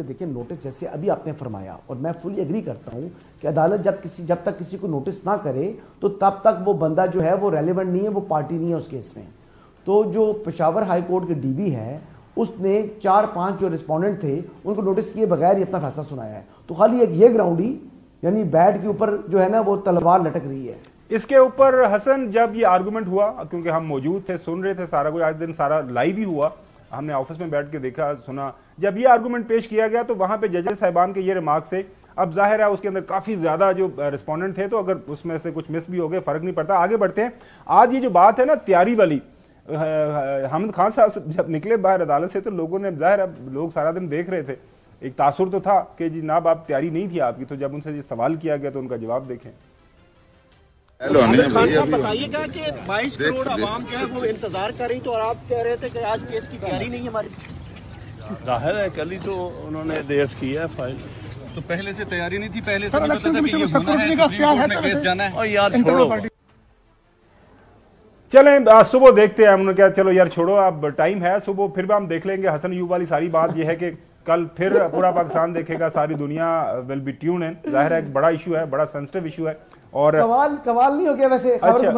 देखिए नोटिस जैसे अभी आपने फरमाया और मैं फुली एग्री करता हूं कि अदालत जब तक किसी को नोटिस ना करे तो तब तक वो बंदा जो है वो रेलेवेंट नहीं है, वो पार्टी नहीं है उस केस में। तो जो पेशावर हाई कोर्ट के डीबी है उसने 4-5 जो रिस्पोंडेंट थे उनको नोटिस किए बगैर ही अपना फैसला सुनाया है। तो खाली एक ये ग्राउंड ही यानी बैट के ऊपर जो है ना वो तलवार लटक रही है। इसके ऊपर हसन जब ये आर्गुमेंट हुआ, क्योंकि हम मौजूद थे, सुन रहे थे सारा कुछ, आज दिन सारा लाइव ही हुआ, हमने ऑफिस में बैठ के देखा सुना, जब ये आर्गुमेंट पेश किया गया तो वहां पे जजेस साहिबान के ये रिमार्क्स थे। अब जाहिर है उसके अंदर काफी ज्यादा जो रिस्पोंडेंट थे, तो अगर उसमें से कुछ मिस भी हो गए फर्क नहीं पड़ता, आगे बढ़ते हैं। आज ये जो बात है ना तैयारी वाली, हामिद खान साहब जब निकले बाहर अदालत से तो लोगों ने, जाहिर है लोग सारा दिन देख रहे थे, एक तासुर तो था कि जनाब आप तैयारी नहीं थी आपकी, तो जब उनसे सवाल किया गया तो उनका जवाब देखें। खान साहब बताइएगा कि 22 करोड़ आवाम जो है वो इंतजार कर रही, तो और आप कह रहे थे कि आज केस की तैयारी नहीं है हमारी। जाहिर है कल ही तो उन्होंने देर की है फाइल, तो पहले से तैयारी नहीं थी, पहले से नहीं पता था कि ये होना है, सुप्रीम कोर्ट में केस जाना है। और यार छोड़ो, चलें सुबह देखते हैं। हमने क्या, चलो यार छोड़ो, अब टाइम है सुबह, फिर भी हम देख लेंगे। हसन यूब वाली सारी बात यह है कि कल फिर पूरा पाकिस्तान देखेगा, सारी दुनिया विल बी ट्यून इन। जाहिर है एक बड़ा इशू है, बड़ा सेंसिटिव इशू है। और कवाल नहीं हो गया वैसे। अच्छा,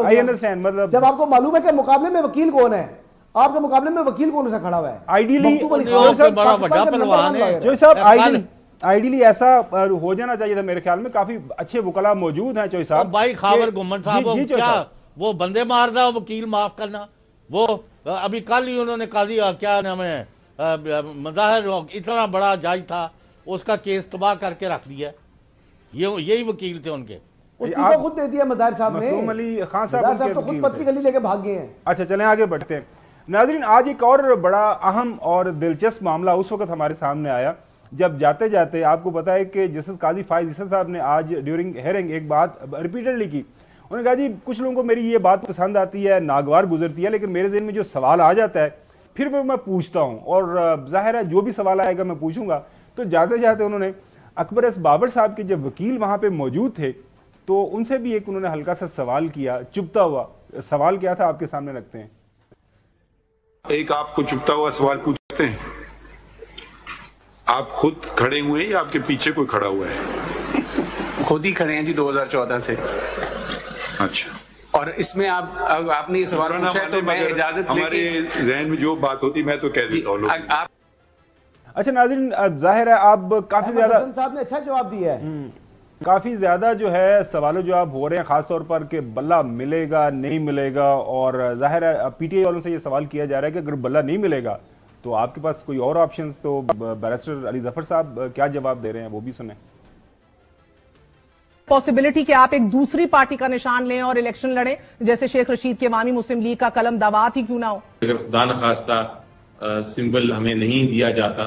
आई अंडरस्टैंड, मतलब जब आपको मालूम है कि मुकाबले में वकील कौन है, आपके मुकाबले में वकील कौन सा खड़ा हुआ है, आइडियली जो साहब आइडियली ऐसा हो जाना चाहिए था मेरे ख्याल में। काफी अच्छे वकला मौजूद हैं चोई साहब। भाई खावर गुम्मन साहब क्या वो बंदे मार रहा वकील माफ करना, वो अभी कल ही उन्होंने काजी क्या नाम है मज़ाहिर इतना बड़ा जज था उसका केस तबाह करके रख दिया। यही वकील थे उनके, उसको खुद दे दिया मज़ाहिर साहब ने। अली खान साहब तो खुद पत्नी गली लेके भाग गए हैं। अच्छा चलें आगे बढ़ते हैं नाज़रीन। आज एक और बड़ा अहम और दिलचस्प मामला उस वक्त हमारे सामने आया जब जाते जाते आपको पता है कि जस्टिस काजी फाइज ईसा साहब ने आज ड्यूरिंग हेयरिंग एक बात रिपीटेडली की। उन्होंने कहा जी कुछ लोगों को मेरी ये बात पसंद आती है, नागवार गुजरती है, लेकिन मेरे ज़हन में जो सवाल आ जाता है फिर वो मैं पूछता हूँ, और जाहिर है जो भी सवाल आएगा मैं पूछूंगा। तो जाते जाते उन्होंने अकबर एस बाबर साहब के जब वकील वहां पे मौजूद थे तो उनसे भी एक उन्होंने हल्का सा सवाल किया, चुभता हुआ सवाल। क्या था आपके सामने रखते हैं। एक आपको चुभता हुआ सवाल पूछते हैं, आप खुद खड़े हुए हैं या आपके पीछे कोई खड़ा हुआ है? खुद ही खड़े हैं जी 2014 से। अच्छा, और इसमें आपने ये सवाल पूछा है तो मैं इजाजत हमारे जहन में जो बात होती मैं तो कह देता हूँ। अच्छा नाज़रीन, जाहिर है आप काफी ज्यादा, साहब ने अच्छा जवाब दिया है, काफी ज्यादा जो है सवालों जवाब हो रहे हैं, खासतौर पर कि बल्ला मिलेगा नहीं मिलेगा। और जाहिर है पीटीआई वालों से ये सवाल किया जा रहा है कि अगर बल्ला नहीं मिलेगा तो आपके पास कोई और ऑप्शंस, तो बैरिस्टर अली जफर साहब क्या जवाब दे रहे हैं वो भी सुने। पॉसिबिलिटी कि आप एक दूसरी पार्टी का निशान लें और इलेक्शन लड़ें, जैसे शेख रशीद के अवामी मुस्लिम लीग का कलम दावात ही क्यों ना हो। अगर खुदा न खास्ता सिंबल हमें नहीं दिया जाता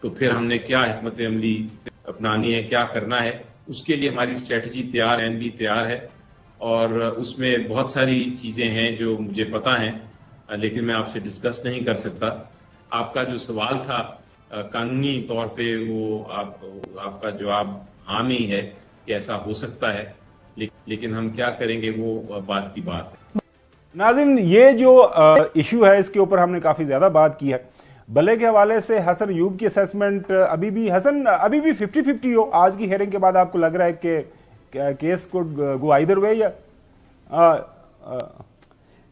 तो फिर हमने क्या हिकमत अमली अपनानी है, क्या करना है, उसके लिए हमारी स्ट्रेटजी तैयार है, एनबी तैयार है। और उसमें बहुत सारी चीजें हैं जो मुझे पता हैं, लेकिन मैं आपसे डिस्कस नहीं कर सकता। आपका जो सवाल था कानूनी तौर पे वो आपका जवाब हाँ नहीं है कि ऐसा हो सकता है, लेकिन हम क्या करेंगे वो बात की बात है। नाज़रीन ये जो इशू है इसके ऊपर हमने काफी ज्यादा बात की है। बल्ले के हवाले से हसन यूब की असेसमेंट अभी भी 50-50 हो। आज की हेयरिंग के बाद आपको लग रहा है कि case could go either way, या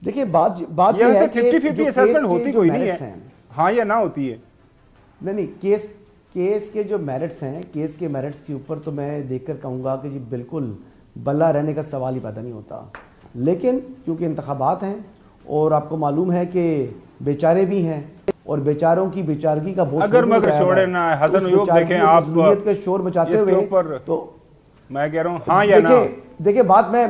देखिए बात ये है कि 50-50 असेसमेंट होती कोई नहीं है, हाँ या ना होती है। नहीं केस के जो मेरिट्स हैं, केस के मेरिट्स के ऊपर तो मैं देखकर कहूंगा कि जी बिल्कुल बल्ला रहने का सवाल ही पैदा नहीं होता। लेकिन क्योंकि इंतखाबात हैं और आपको मालूम है कि बेचारे भी हैं और बेचारों की बेचारगी का बहुत अगर मगर छोड़े ना हसन यूब, देखें आप के शोर मचाते हुए, तो मैं कह रहा हूं हाँ या ना। देखिए बात मैं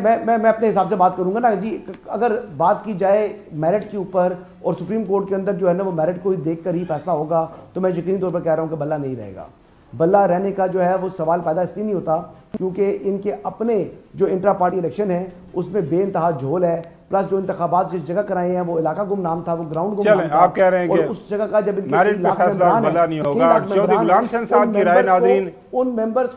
अपने हिसाब से बात करूंगा ना जी। अगर बात की जाए मेरिट के ऊपर और सुप्रीम कोर्ट के अंदर जो है ना वो मेरिट को ही देखकर ही फैसला होगा, तो मैं यकीनी तौर पर कह रहा हूं कि बल्ला नहीं रहेगा। बल्ला रहने का जो है वो सवाल पैदा इसलिए नहीं होता क्योंकि इनके अपने जो इंट्रा पार्टी इलेक्शन है उसमें बेइंतहा झोल है, प्लस जो इंतखाबात जिस जगह कराए हैं वो इलाका गुमनाम था, वो ग्राउंड गुमनाम था। आप कह रहे हैं और उस जगह का जब मेरिट पे फैसला बल्ला नहीं होगा। चौधरी गुलाम चंद साहब की राय नाज़रीन, उन मेंबर्स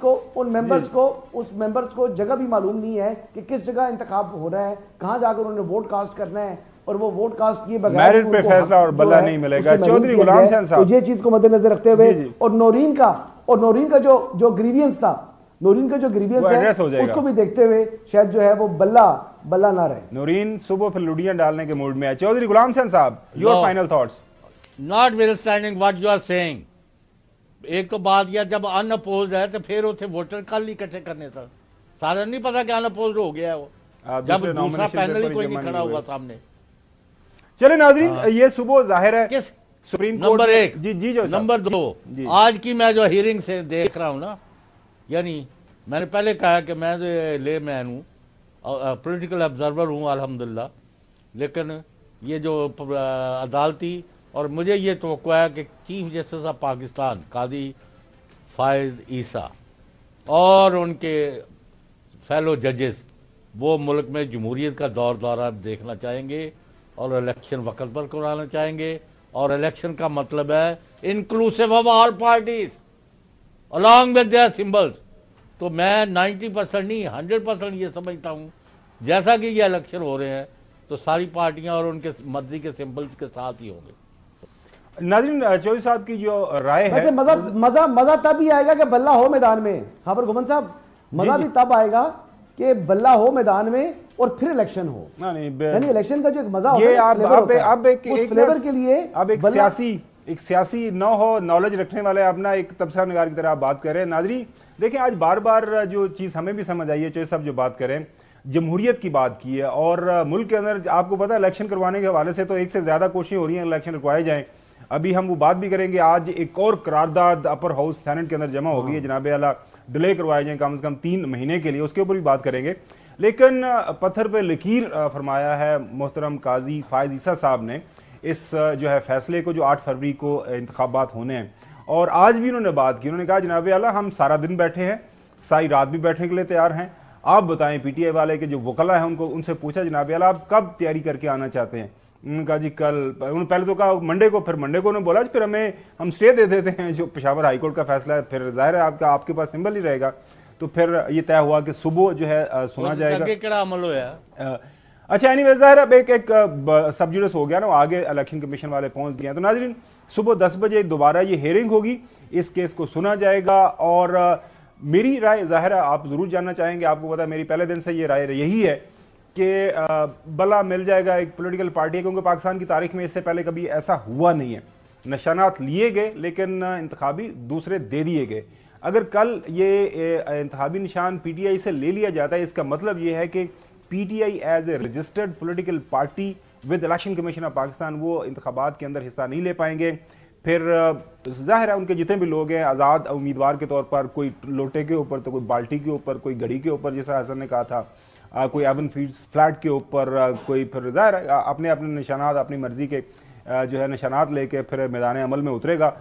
को जगह भी मालूम नहीं है कि किस जगह इंतखाब हो रहा है, कहां जाकर उन्होंने वोट कास्ट करना है। और वो वोट कास्ट किए बगैर मेरिट पे फैसला और बल्ला नहीं मिलेगा। चौधरी गुलाम हुसैन साहब, तो ये चीज को मद्देनजर रखते हुए और नौरीन का जो ग्रीवियंस था, नौरीन का जो ग्रीवियंस है उसको भी देखते हुए शायद जो है वो बल्ला ना रहे। नौरीन सुबह फिर लुडियां डालने के मूड में है। Chaudhary Ghulam Hussain sahab, your final thoughts. Not understanding what you are saying. एक तो बात यह, जब अनअपोज्ड है तो फिर उसे वोटर कल इकट्ठे करने था, सारा नहीं पता कि अनअपोज्ड हो गया है वो, जब दूसरा पैनल ही कोई नहीं खड़ा हुआ सामने। चले नाजरीन, ये सुबह जाहिर है किस सुप्रीम कोर्ट नंबर 1 जी जो नंबर 2 आज की मैं जो हियरिंग से देख रहा हूं ना, यानी मैंने पहले कहा कि मैं जो ले मैन हूँ, पॉलिटिकल ऑब्जर्वर हूँ अल्हम्दुलिल्लाह, लेकिन ये जो अदालती, और मुझे ये तवक्को है कि चीफ जस्टिस ऑफ पाकिस्तान कादी फायज ईसा और उनके फेलो जजेस वो मुल्क में जमहूरियत का दौरा देखना चाहेंगे और इलेक्शन वक्त पर कराना चाहेंगे। और इलेक्शन का मतलब है inclusive of all parties along with their symbols. तो मैं 90% नहीं 100% ये समझता हूँ, जैसा कि ये इलेक्शन हो रहे हैं तो सारी पार्टियां और उनके मर्जी के सिंबल्स के साथ ही होंगे। नाज़रीन, चौधरी साहब की जो राय है, मजा तब ही आएगा कि बल्ला हो मैदान में। खबर गुमन साहब, मजा भी तब आएगा कि बल्ला हो मैदान में और फिर इलेक्शन हो। यानी इलेक्शन का जो एक मजा ये अब एक फ्लेवर के लिए अब एक सियासी न हो नॉलेज रखने वाले अपना एक तबसरा निगार की तरह आप बात कर रहे हैं। नाज़रीन देखिए, आज बार बार जो चीज हमें भी समझ आई है, चौधरी साहब जो बात करें जमहूरियत की बात की है, और मुल्क के अंदर आपको पता है इलेक्शन करवाने के हवाले से तो एक से ज्यादा कोशिशें हो रही हैं इलेक्शन रुकवाए जाएं। अभी हम वो बात भी करेंगे, आज एक और करारदाद अपर हाउस सेनेट के अंदर जमा हो गई है, जनाबे आला डिले करवाए जाए कम से कम 3 महीने के लिए, उसके ऊपर भी बात करेंगे। लेकिन पत्थर पे लकीर फरमाया है मोहतरम काजी फायज ईसा साहब ने इस जो है फैसले को, जो 8 फरवरी को इंतखाबात होने हैं, और आज भी उन्होंने बात की। उन्होंने कहा जनाबे आला हम सारा दिन बैठे हैं, सारी रात भी बैठने के लिए तैयार हैं, आप बताएं। पीटीआई वाले के जो वकला हैं उनको उनसे पूछा जनाबे आला आप कब तैयारी करके आना चाहते हैं। उन्होंने कहा जी कल, उन्होंने पहले तो कहा मंडे को, फिर मंडे को उन्होंने बोला फिर हम स्टे दे देते हैं, जो पेशावर हाईकोर्ट का फैसला है, फिर जाहिर है आपके पास सिंबल ही रहेगा। तो फिर ये तय हुआ कि सुबह जो है सुना जाएगा। अमल हुआ। अच्छा, एनीवे जाहिर है एक सबजुडिस हो गया ना, आगे इलेक्शन कमीशन वाले पहुंच गए। तो नाज़रीन सुबह 10 बजे दोबारा ये हियरिंग होगी, इस केस को सुना जाएगा। और मेरी राय जाहिर है आप जरूर जानना चाहेंगे, आपको पता है मेरी पहले दिन से ये राय यही है कि बला मिल जाएगा एक पॉलिटिकल पार्टी, क्योंकि पाकिस्तान की तारीख में इससे पहले कभी ऐसा हुआ नहीं है। निशानात लिए गए लेकिन इंतखाबी दूसरे दे दिए गए। अगर कल ये इंतखाबी निशान पीटीआई से ले लिया जाता है, इसका मतलब ये है कि PTI as a registered political party with election commission of Pakistan वो इंतखाबात के अंदर हिस्सा नहीं ले पाएंगे। फिर जाहिर है उनके जितने भी लोग हैं आज़ाद उम्मीदवार के तौर पर, कोई लोटे के ऊपर तो कोई बाल्टी के ऊपर, कोई घड़ी के ऊपर जैसा हसन ने कहा था, कोई एवन फील्ड्स फ्लैट के ऊपर, कोई फिर जाहिर है अपने अपने निशानात अपनी मर्जी के जो है निशानात लेके फिर मैदान अमल में उतरेगा।